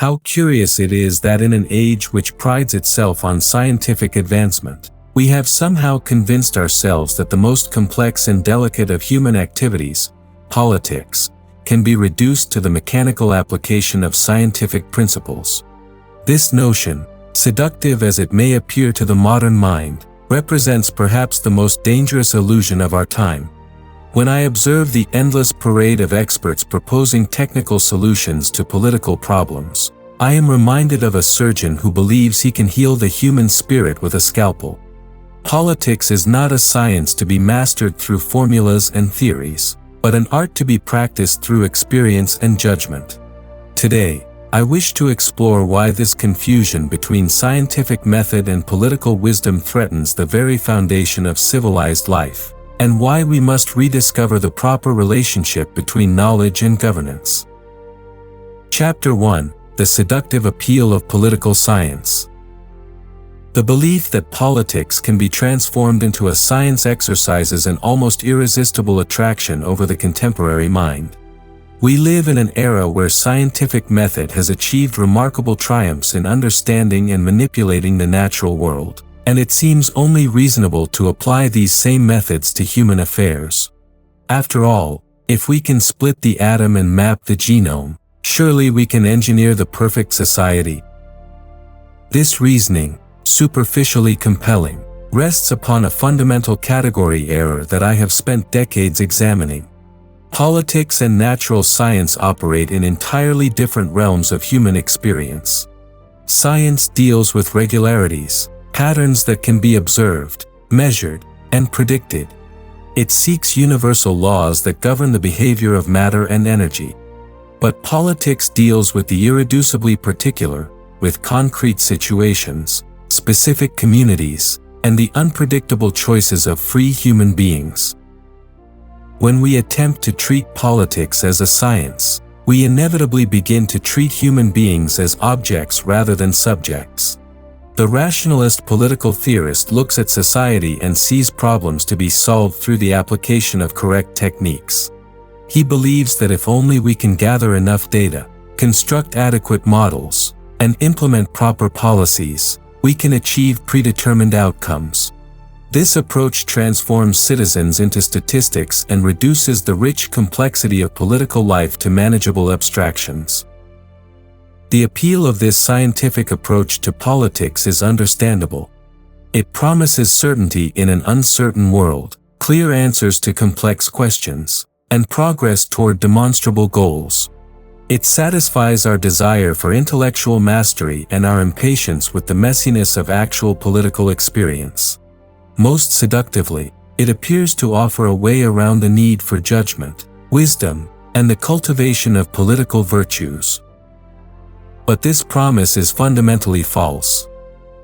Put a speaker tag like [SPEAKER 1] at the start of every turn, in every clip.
[SPEAKER 1] How curious it is that in an age which prides itself on scientific advancement, we have somehow convinced ourselves that the most complex and delicate of human activities, politics, can be reduced to the mechanical application of scientific principles. This notion, seductive as it may appear to the modern mind, represents perhaps the most dangerous illusion of our time. When I observe the endless parade of experts proposing technical solutions to political problems, I am reminded of a surgeon who believes he can heal the human spirit with a scalpel. Politics is not a science to be mastered through formulas and theories, but an art to be practiced through experience and judgment. Today, I wish to explore why this confusion between scientific method and political wisdom threatens the very foundation of civilized life, and why we must rediscover the proper relationship between knowledge and governance. Chapter 1: The Seductive Appeal of Political Science. The belief that politics can be transformed into a science exercises an almost irresistible attraction over the contemporary mind. We live in an era where scientific method has achieved remarkable triumphs in understanding and manipulating the natural world, and it seems only reasonable to apply these same methods to human affairs. After all, if we can split the atom and map the genome, surely we can engineer the perfect society. This reasoning, superficially compelling, rests upon a fundamental category error that I have spent decades examining. Politics and natural science operate in entirely different realms of human experience. Science deals with regularities, patterns that can be observed, measured, and predicted. It seeks universal laws that govern the behavior of matter and energy. But politics deals with the irreducibly particular, with concrete situations, specific communities, and the unpredictable choices of free human beings. When we attempt to treat politics as a science, we inevitably begin to treat human beings as objects rather than subjects. The rationalist political theorist looks at society and sees problems to be solved through the application of correct techniques. He believes that if only we can gather enough data, construct adequate models, and implement proper policies, we can achieve predetermined outcomes. This approach transforms citizens into statistics and reduces the rich complexity of political life to manageable abstractions. The appeal of this scientific approach to politics is understandable. It promises certainty in an uncertain world, clear answers to complex questions, and progress toward demonstrable goals. It satisfies our desire for intellectual mastery and our impatience with the messiness of actual political experience. Most seductively, it appears to offer a way around the need for judgment, wisdom, and the cultivation of political virtues. But this promise is fundamentally false.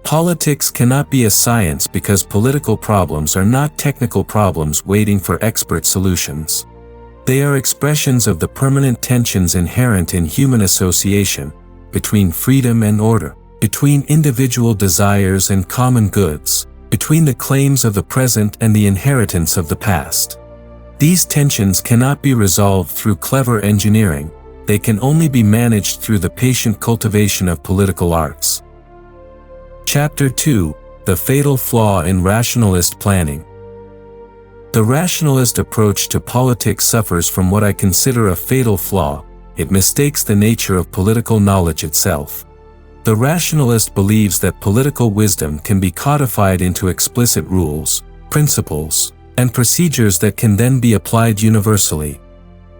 [SPEAKER 1] Politics cannot be a science because political problems are not technical problems waiting for expert solutions. They are expressions of the permanent tensions inherent in human association, between freedom and order, between individual desires and common goods, between the claims of the present and the inheritance of the past. These tensions cannot be resolved through clever engineering, they can only be managed through the patient cultivation of political arts. Chapter 2: The Fatal Flaw in Rationalist Planning. The rationalist approach to politics suffers from what I consider a fatal flaw. It mistakes the nature of political knowledge itself. The rationalist believes that political wisdom can be codified into explicit rules, principles, and procedures that can then be applied universally.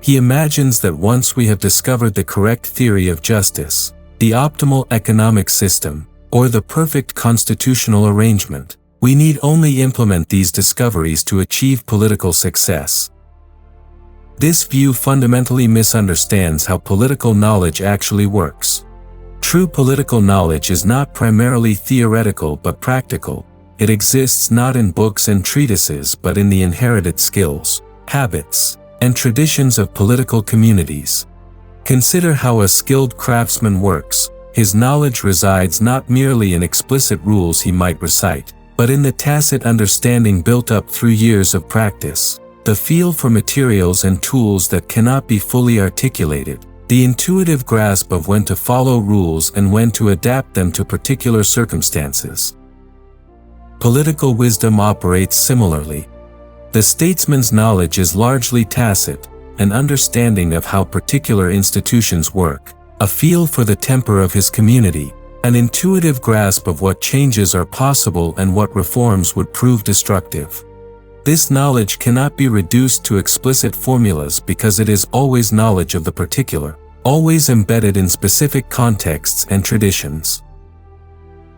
[SPEAKER 1] He imagines that once we have discovered the correct theory of justice, the optimal economic system, or the perfect constitutional arrangement, we need only implement these discoveries to achieve political success. This view fundamentally misunderstands how political knowledge actually works. True political knowledge is not primarily theoretical but practical. It exists not in books and treatises but in the inherited skills, habits, and traditions of political communities. Consider how a skilled craftsman works. His knowledge resides not merely in explicit rules he might recite, but in the tacit understanding built up through years of practice, the feel for materials and tools that cannot be fully articulated, The intuitive grasp of when to follow rules and when to adapt them to particular circumstances. Political wisdom operates similarly. The statesman's knowledge is largely tacit, an understanding of how particular institutions work, a feel for the temper of his community, an intuitive grasp of what changes are possible and what reforms would prove destructive. This knowledge cannot be reduced to explicit formulas because it is always knowledge of the particular, always embedded in specific contexts and traditions.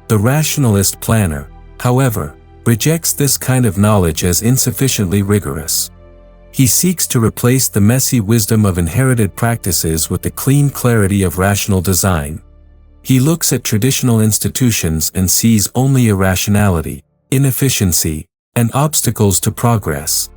[SPEAKER 1] The rationalist planner, however, rejects this kind of knowledge as insufficiently rigorous. He seeks to replace the messy wisdom of inherited practices with the clean clarity of rational design. He looks at traditional institutions and sees only irrationality, inefficiency, and obstacles to progress.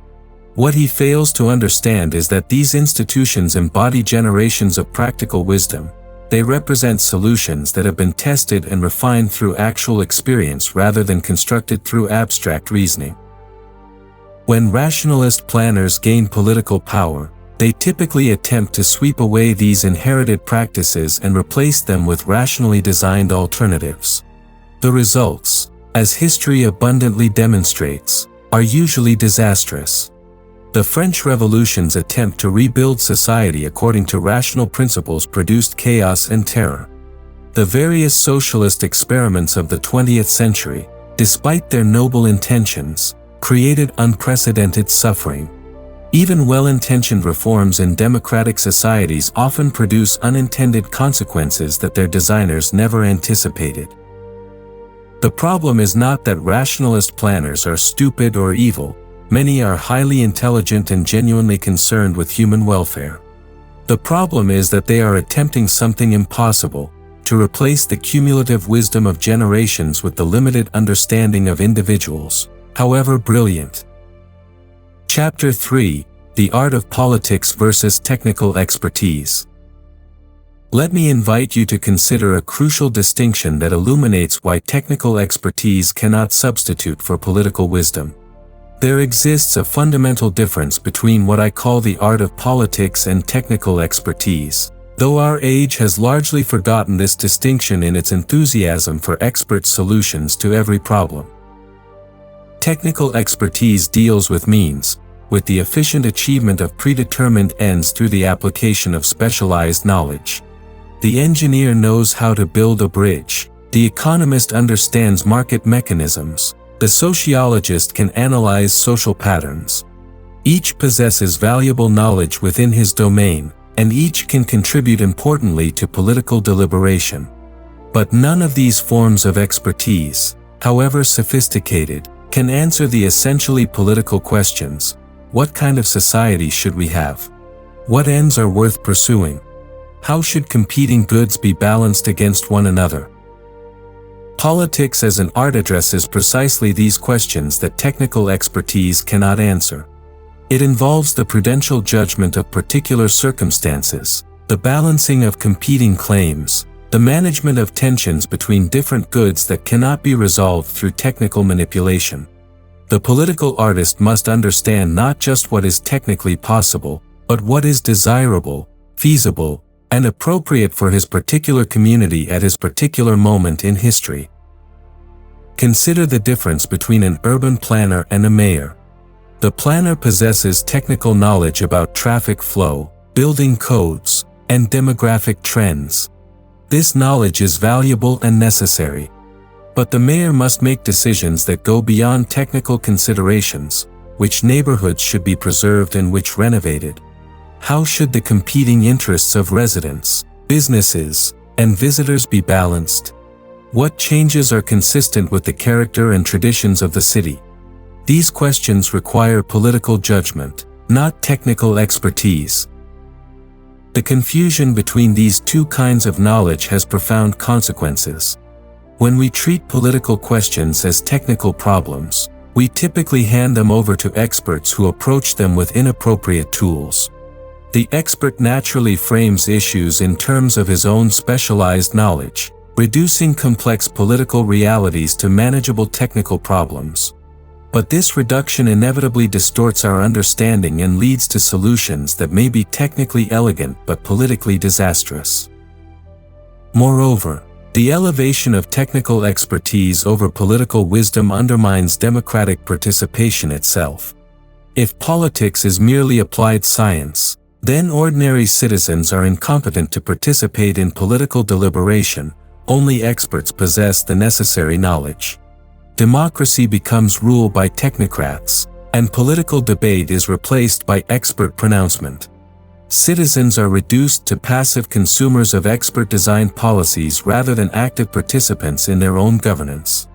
[SPEAKER 1] What he fails to understand is that these institutions embody generations of practical wisdom. They represent solutions that have been tested and refined through actual experience rather than constructed through abstract reasoning. When rationalist planners gain political power, they typically attempt to sweep away these inherited practices and replace them with rationally designed alternatives. The results, as history abundantly demonstrates, are usually disastrous. The French Revolution's attempt to rebuild society according to rational principles produced chaos and terror. The various socialist experiments of the 20th century, despite their noble intentions, created unprecedented suffering. Even well-intentioned reforms in democratic societies often produce unintended consequences that their designers never anticipated. The problem is not that rationalist planners are stupid or evil. Many are highly intelligent and genuinely concerned with human welfare. The problem is that they are attempting something impossible, to replace the cumulative wisdom of generations with the limited understanding of individuals, however brilliant. Chapter 3: The Art of Politics versus Technical Expertise. Let me invite you to consider a crucial distinction that illuminates why technical expertise cannot substitute for political wisdom. There exists a fundamental difference between what I call the art of politics and technical expertise, though our age has largely forgotten this distinction in its enthusiasm for expert solutions to every problem. Technical expertise deals with means, with the efficient achievement of predetermined ends through the application of specialized knowledge. The engineer knows how to build a bridge, the economist understands market mechanisms, the sociologist can analyze social patterns. Each possesses valuable knowledge within his domain, and each can contribute importantly to political deliberation. But none of these forms of expertise, however sophisticated, can answer the essentially political questions. What kind of society should we have? What ends are worth pursuing? How should competing goods be balanced against one another? Politics as an art addresses precisely these questions that technical expertise cannot answer. It involves the prudential judgment of particular circumstances, the balancing of competing claims, the management of tensions between different goods that cannot be resolved through technical manipulation. The political artist must understand not just what is technically possible, but what is desirable, feasible, and appropriate for his particular community at his particular moment in history. Consider the difference between an urban planner and a mayor. The planner possesses technical knowledge about traffic flow, building codes, and demographic trends. This knowledge is valuable and necessary. But the mayor must make decisions that go beyond technical considerations: which neighborhoods should be preserved and which renovated. How should the competing interests of residents, businesses, and visitors be balanced? What changes are consistent with the character and traditions of the city? These questions require political judgment, not technical expertise. The confusion between these two kinds of knowledge has profound consequences. When we treat political questions as technical problems, we typically hand them over to experts who approach them with inappropriate tools. The expert naturally frames issues in terms of his own specialized knowledge, reducing complex political realities to manageable technical problems. But this reduction inevitably distorts our understanding and leads to solutions that may be technically elegant but politically disastrous. Moreover, the elevation of technical expertise over political wisdom undermines democratic participation itself. If politics is merely applied science, then ordinary citizens are incompetent to participate in political deliberation. Only experts possess the necessary knowledge. Democracy becomes rule by technocrats, and political debate is replaced by expert pronouncement. Citizens are reduced to passive consumers of expert-designed policies rather than active participants in their own governance.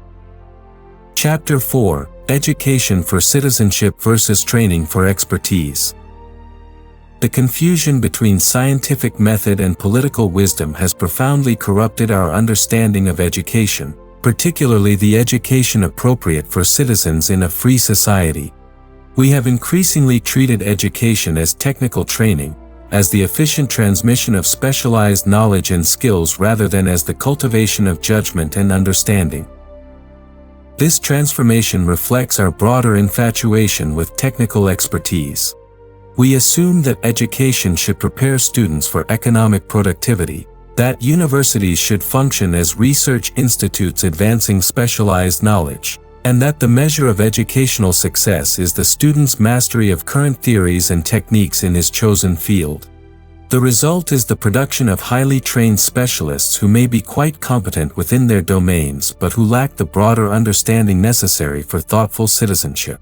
[SPEAKER 1] Chapter 4: Education for Citizenship versus Training for Expertise. The confusion between scientific method and political wisdom has profoundly corrupted our understanding of education, particularly the education appropriate for citizens in a free society. We have increasingly treated education as technical training, as the efficient transmission of specialized knowledge and skills rather than as the cultivation of judgment and understanding. This transformation reflects our broader infatuation with technical expertise. We assume that education should prepare students for economic productivity, that universities should function as research institutes advancing specialized knowledge, and that the measure of educational success is the student's mastery of current theories and techniques in his chosen field. The result is the production of highly trained specialists who may be quite competent within their domains but who lack the broader understanding necessary for thoughtful citizenship.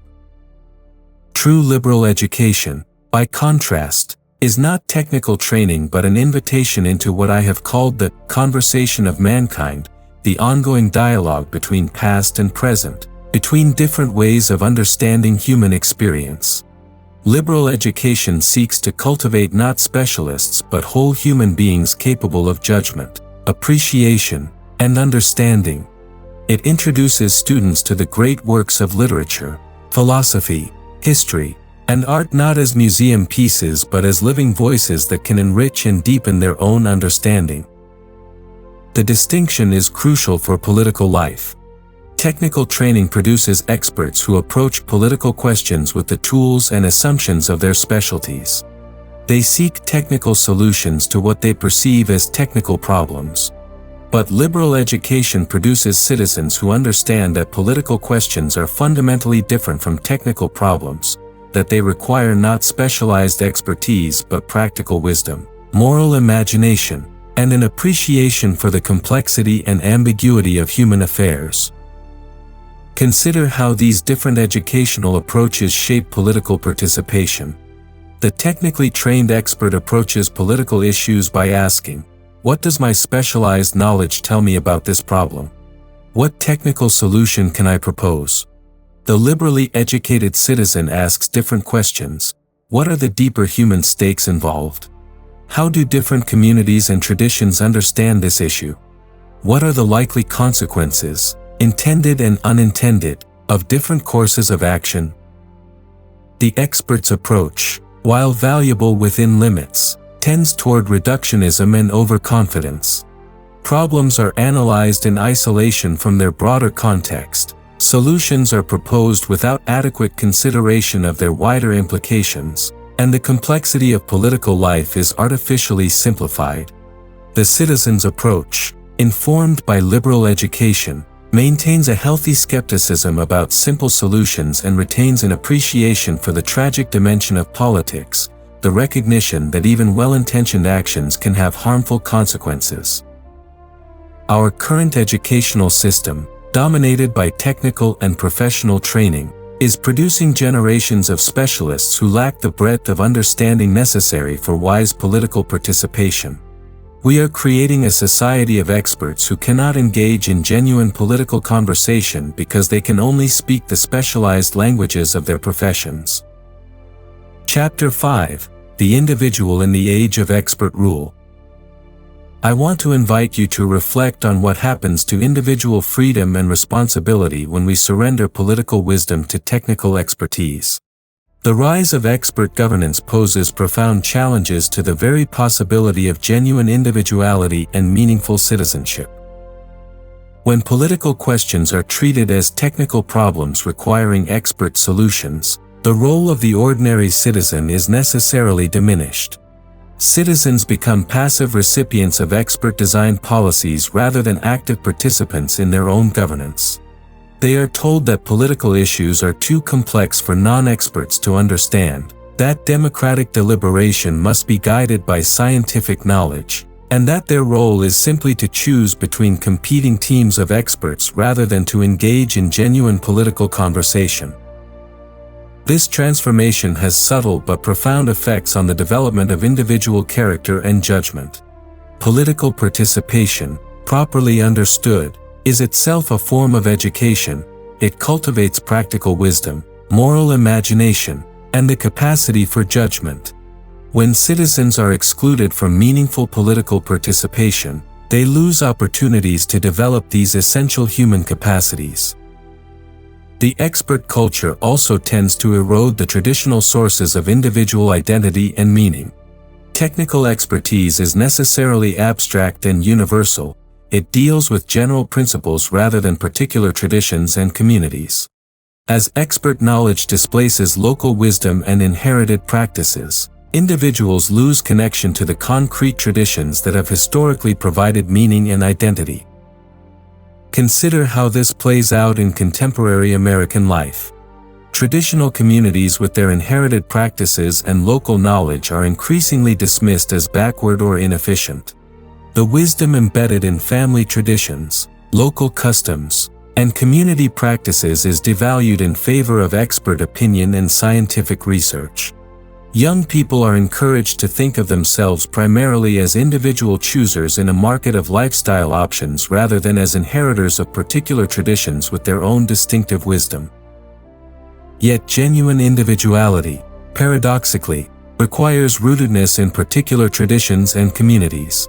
[SPEAKER 1] True liberal education, by contrast, is not technical training but an invitation into what I have called the conversation of mankind, the ongoing dialogue between past and present, between different ways of understanding human experience. Liberal education seeks to cultivate not specialists but whole human beings capable of judgment, appreciation, and understanding. It introduces students to the great works of literature, philosophy, history, and art not as museum pieces but as living voices that can enrich and deepen their own understanding. The distinction is crucial for political life. Technical training produces experts who approach political questions with the tools and assumptions of their specialties. They seek technical solutions to what they perceive as technical problems. But liberal education produces citizens who understand that political questions are fundamentally different from technical problems, that they require not specialized expertise but practical wisdom, moral imagination, and an appreciation for the complexity and ambiguity of human affairs. Consider how these different educational approaches shape political participation. The technically trained expert approaches political issues by asking, "What does my specialized knowledge tell me about this problem? What technical solution can I propose?" The liberally educated citizen asks different questions. What are the deeper human stakes involved? How do different communities and traditions understand this issue? What are the likely consequences, intended and unintended, of different courses of action? The expert's approach, while valuable within limits, tends toward reductionism and overconfidence. Problems are analyzed in isolation from their broader context. Solutions are proposed without adequate consideration of their wider implications, and the complexity of political life is artificially simplified. The citizen's approach, informed by liberal education, maintains a healthy skepticism about simple solutions and retains an appreciation for the tragic dimension of politics, the recognition that even well-intentioned actions can have harmful consequences. Our current educational system, dominated by technical and professional training, is producing generations of specialists who lack the breadth of understanding necessary for wise political participation. We are creating a society of experts who cannot engage in genuine political conversation because they can only speak the specialized languages of their professions. Chapter 5: The Individual in the Age of Expert Rule. I want to invite you to reflect on what happens to individual freedom and responsibility when we surrender political wisdom to technical expertise. The rise of expert governance poses profound challenges to the very possibility of genuine individuality and meaningful citizenship. When political questions are treated as technical problems requiring expert solutions, the role of the ordinary citizen is necessarily diminished. Citizens become passive recipients of expert-designed policies rather than active participants in their own governance. They are told that political issues are too complex for non-experts to understand, that democratic deliberation must be guided by scientific knowledge, and that their role is simply to choose between competing teams of experts rather than to engage in genuine political conversation. This transformation has subtle but profound effects on the development of individual character and judgment. Political participation, properly understood, is itself a form of education. It cultivates practical wisdom, moral imagination, and the capacity for judgment. When citizens are excluded from meaningful political participation, they lose opportunities to develop these essential human capacities. The expert culture also tends to erode the traditional sources of individual identity and meaning. Technical expertise is necessarily abstract and universal. It deals with general principles rather than particular traditions and communities. As expert knowledge displaces local wisdom and inherited practices, individuals lose connection to the concrete traditions that have historically provided meaning and identity. Consider how this plays out in contemporary American life. Traditional communities with their inherited practices and local knowledge are increasingly dismissed as backward or inefficient. The wisdom embedded in family traditions, local customs, and community practices is devalued in favor of expert opinion and scientific research. Young people are encouraged to think of themselves primarily as individual choosers in a market of lifestyle options rather than as inheritors of particular traditions with their own distinctive wisdom. Yet genuine individuality, paradoxically, requires rootedness in particular traditions and communities.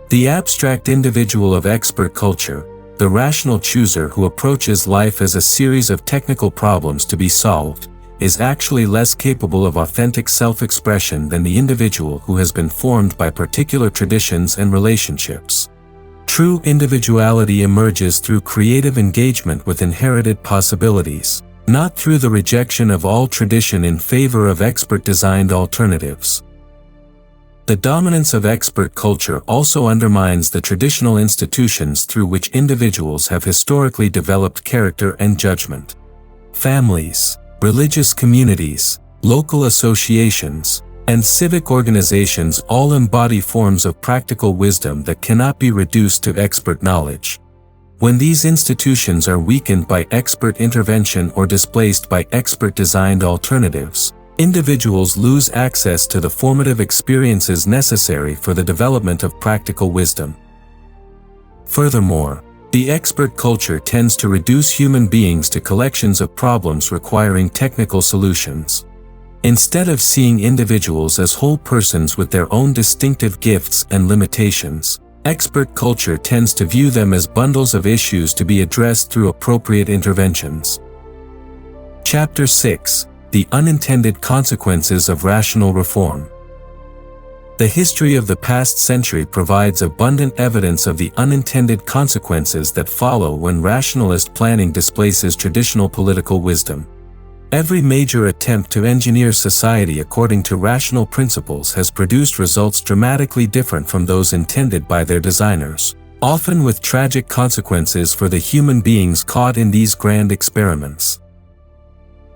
[SPEAKER 1] The abstract individual of expert culture, the rational chooser who approaches life as a series of technical problems to be solved, is actually less capable of authentic self-expression than the individual who has been formed by particular traditions and relationships. True individuality emerges through creative engagement with inherited possibilities, not through the rejection of all tradition in favor of expert-designed alternatives. The dominance of expert culture also undermines the traditional institutions through which individuals have historically developed character and judgment. Families, religious communities, local associations, and civic organizations all embody forms of practical wisdom that cannot be reduced to expert knowledge. When these institutions are weakened by expert intervention or displaced by expert-designed alternatives, individuals lose access to the formative experiences necessary for the development of practical wisdom. Furthermore, the expert culture tends to reduce human beings to collections of problems requiring technical solutions. Instead of seeing individuals as whole persons with their own distinctive gifts and limitations, expert culture tends to view them as bundles of issues to be addressed through appropriate interventions. Chapter 6: The Unintended Consequences of Rational Reform. The history of the past century provides abundant evidence of the unintended consequences that follow when rationalist planning displaces traditional political wisdom. Every major attempt to engineer society according to rational principles has produced results dramatically different from those intended by their designers, often with tragic consequences for the human beings caught in these grand experiments.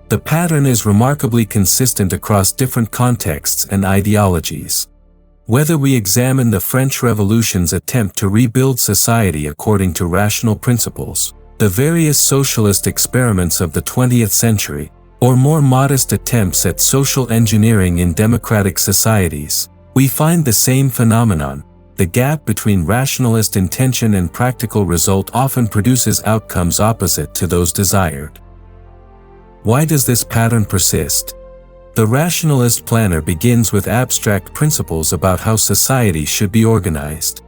[SPEAKER 1] The pattern is remarkably consistent across different contexts and ideologies. Whether we examine the French Revolution's attempt to rebuild society according to rational principles, the various socialist experiments of the 20th century, or more modest attempts at social engineering in democratic societies, we find the same phenomenon. The gap between rationalist intention and practical result often produces outcomes opposite to those desired. Why does this pattern persist? The rationalist planner begins with abstract principles about how society should be organized.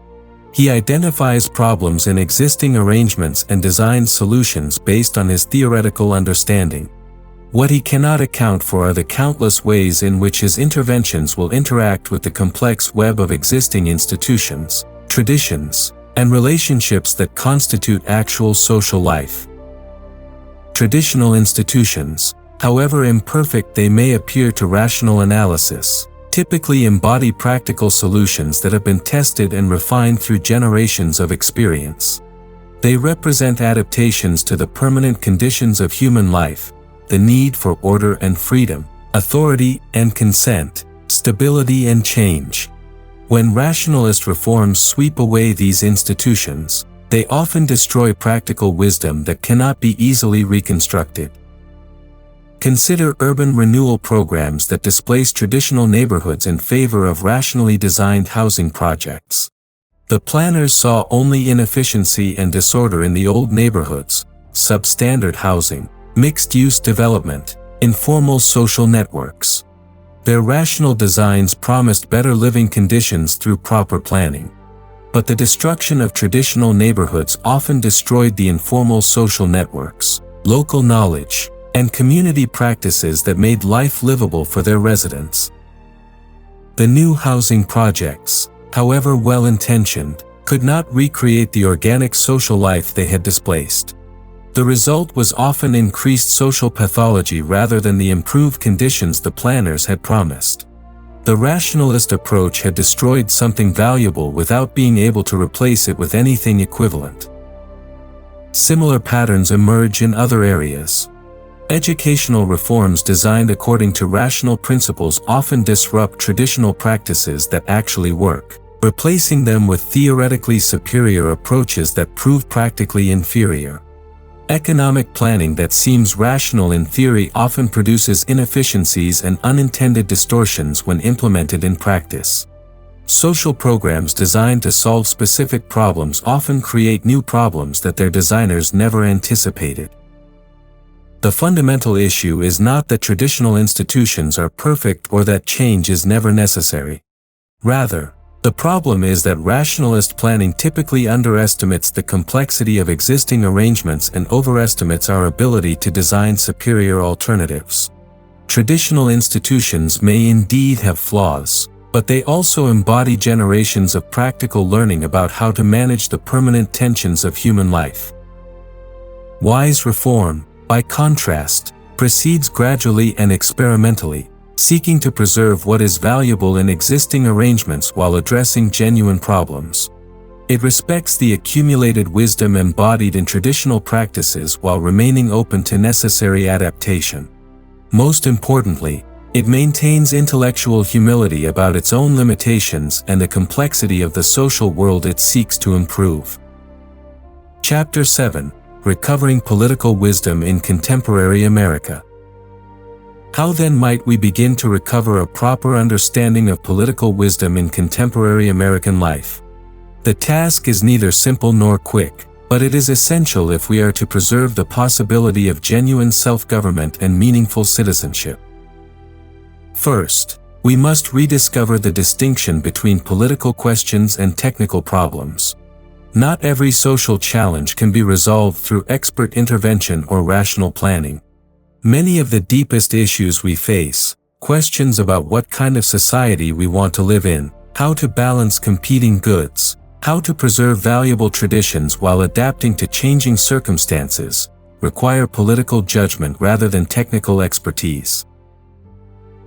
[SPEAKER 1] He identifies problems in existing arrangements and designs solutions based on his theoretical understanding. What he cannot account for are the countless ways in which his interventions will interact with the complex web of existing institutions, traditions, and relationships that constitute actual social life. Traditional institutions, however imperfect they may appear to rational analysis, typically embody practical solutions that have been tested and refined through generations of experience. They represent adaptations to the permanent conditions of human life, the need for order and freedom, authority and consent, stability and change. When rationalist reforms sweep away these institutions, they often destroy practical wisdom that cannot be easily reconstructed. Consider urban renewal programs that displace traditional neighborhoods in favor of rationally designed housing projects. The planners saw only inefficiency and disorder in the old neighborhoods: substandard housing, mixed-use development, informal social networks. Their rational designs promised better living conditions through proper planning. But the destruction of traditional neighborhoods often destroyed the informal social networks, local knowledge, and community practices that made life livable for their residents. The new housing projects, however well-intentioned, could not recreate the organic social life they had displaced. The result was often increased social pathology rather than the improved conditions the planners had promised. The rationalist approach had destroyed something valuable without being able to replace it with anything equivalent. Similar patterns emerge in other areas. Educational reforms designed according to rational principles often disrupt traditional practices that actually work, replacing them with theoretically superior approaches that prove practically inferior. Economic planning that seems rational in theory often produces inefficiencies and unintended distortions when implemented in practice. Social programs designed to solve specific problems often create new problems that their designers never anticipated. The fundamental issue is not that traditional institutions are perfect or that change is never necessary. Rather, the problem is that rationalist planning typically underestimates the complexity of existing arrangements and overestimates our ability to design superior alternatives. Traditional institutions may indeed have flaws, but they also embody generations of practical learning about how to manage the permanent tensions of human life. Wise reform, by contrast, proceeds gradually and experimentally, seeking to preserve what is valuable in existing arrangements while addressing genuine problems. It respects the accumulated wisdom embodied in traditional practices while remaining open to necessary adaptation. Most importantly, it maintains intellectual humility about its own limitations and the complexity of the social world it seeks to improve. Chapter 7: Recovering Political Wisdom in Contemporary America. How then might we begin to recover a proper understanding of political wisdom in contemporary American life? The task is neither simple nor quick, but it is essential if we are to preserve the possibility of genuine self-government and meaningful citizenship. First, we must rediscover the distinction between political questions and technical problems. Not every social challenge can be resolved through expert intervention or rational planning. Many of the deepest issues we face, questions about what kind of society we want to live in, how to balance competing goods, how to preserve valuable traditions while adapting to changing circumstances, require political judgment rather than technical expertise.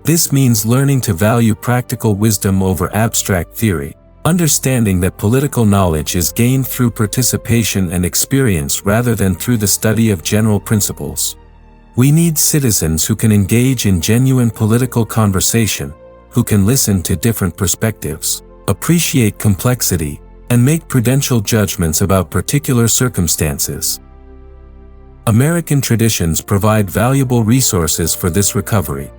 [SPEAKER 1] This means learning to value practical wisdom over abstract theory, understanding that political knowledge is gained through participation and experience rather than through the study of general principles. We need citizens who can engage in genuine political conversation, who can listen to different perspectives, appreciate complexity, and make prudential judgments about particular circumstances. American traditions provide valuable resources for this recovery.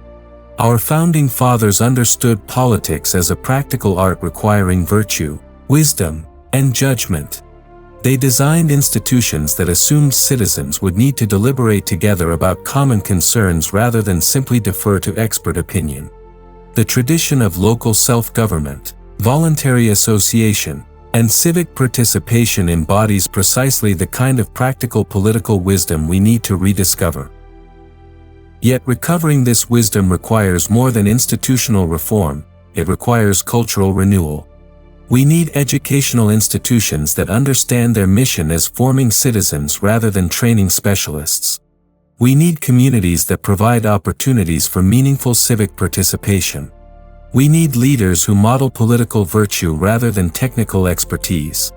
[SPEAKER 1] Our founding fathers understood politics as a practical art requiring virtue, wisdom, and judgment. They designed institutions that assumed citizens would need to deliberate together about common concerns rather than simply defer to expert opinion. The tradition of local self-government, voluntary association, and civic participation embodies precisely the kind of practical political wisdom we need to rediscover. Yet recovering this wisdom requires more than institutional reform, it requires cultural renewal. We need educational institutions that understand their mission as forming citizens rather than training specialists. We need communities that provide opportunities for meaningful civic participation. We need leaders who model political virtue rather than technical expertise.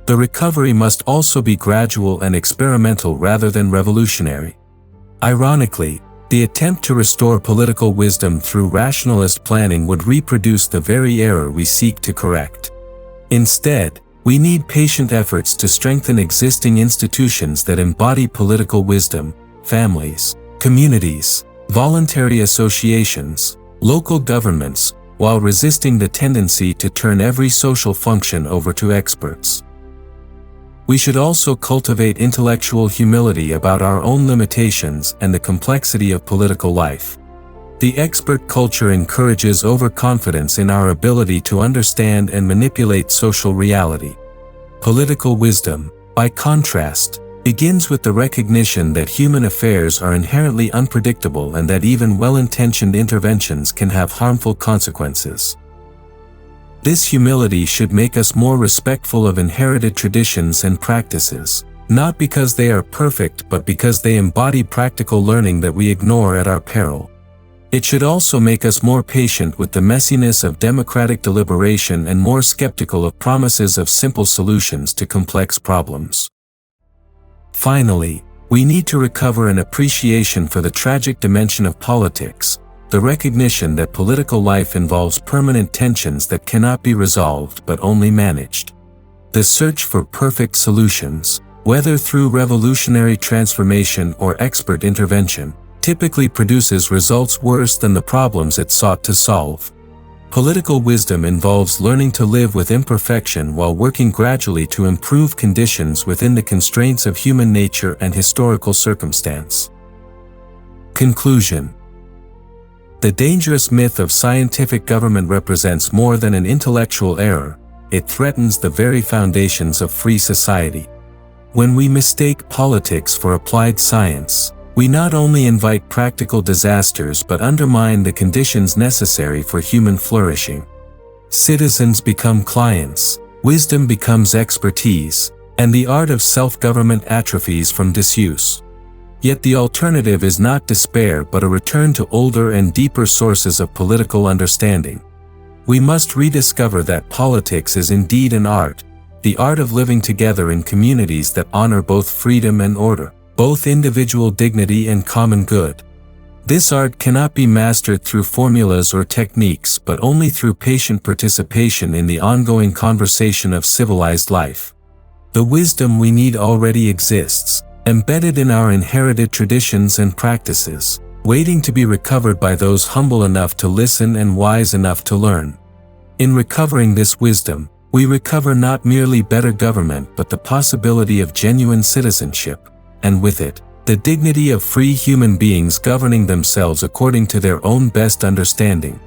[SPEAKER 1] The recovery must also be gradual and experimental rather than revolutionary. Ironically, the attempt to restore political wisdom through rationalist planning would reproduce the very error we seek to correct. Instead, we need patient efforts to strengthen existing institutions that embody political wisdom: families, communities, voluntary associations, local governments, while resisting the tendency to turn every social function over to experts. We should also cultivate intellectual humility about our own limitations and the complexity of political life. The expert culture encourages overconfidence in our ability to understand and manipulate social reality. Political wisdom, by contrast, begins with the recognition that human affairs are inherently unpredictable and that even well-intentioned interventions can have harmful consequences. This humility should make us more respectful of inherited traditions and practices, not because they are perfect but because they embody practical learning that we ignore at our peril. It should also make us more patient with the messiness of democratic deliberation and more skeptical of promises of simple solutions to complex problems. Finally, we need to recover an appreciation for the tragic dimension of politics, the recognition that political life involves permanent tensions that cannot be resolved but only managed. The search for perfect solutions, whether through revolutionary transformation or expert intervention, typically produces results worse than the problems it sought to solve. Political wisdom involves learning to live with imperfection while working gradually to improve conditions within the constraints of human nature and historical circumstance. Conclusion. The dangerous myth of scientific government represents more than an intellectual error, it threatens the very foundations of free society. When we mistake politics for applied science, we not only invite practical disasters but undermine the conditions necessary for human flourishing. Citizens become clients, wisdom becomes expertise, and the art of self-government atrophies from disuse. Yet the alternative is not despair but a return to older and deeper sources of political understanding. We must rediscover that politics is indeed an art, the art of living together in communities that honor both freedom and order, both individual dignity and common good. This art cannot be mastered through formulas or techniques but only through patient participation in the ongoing conversation of civilized life. The wisdom we need already exists, embedded in our inherited traditions and practices, waiting to be recovered by those humble enough to listen and wise enough to learn. In recovering this wisdom, we recover not merely better government but the possibility of genuine citizenship, and with it, the dignity of free human beings governing themselves according to their own best understanding.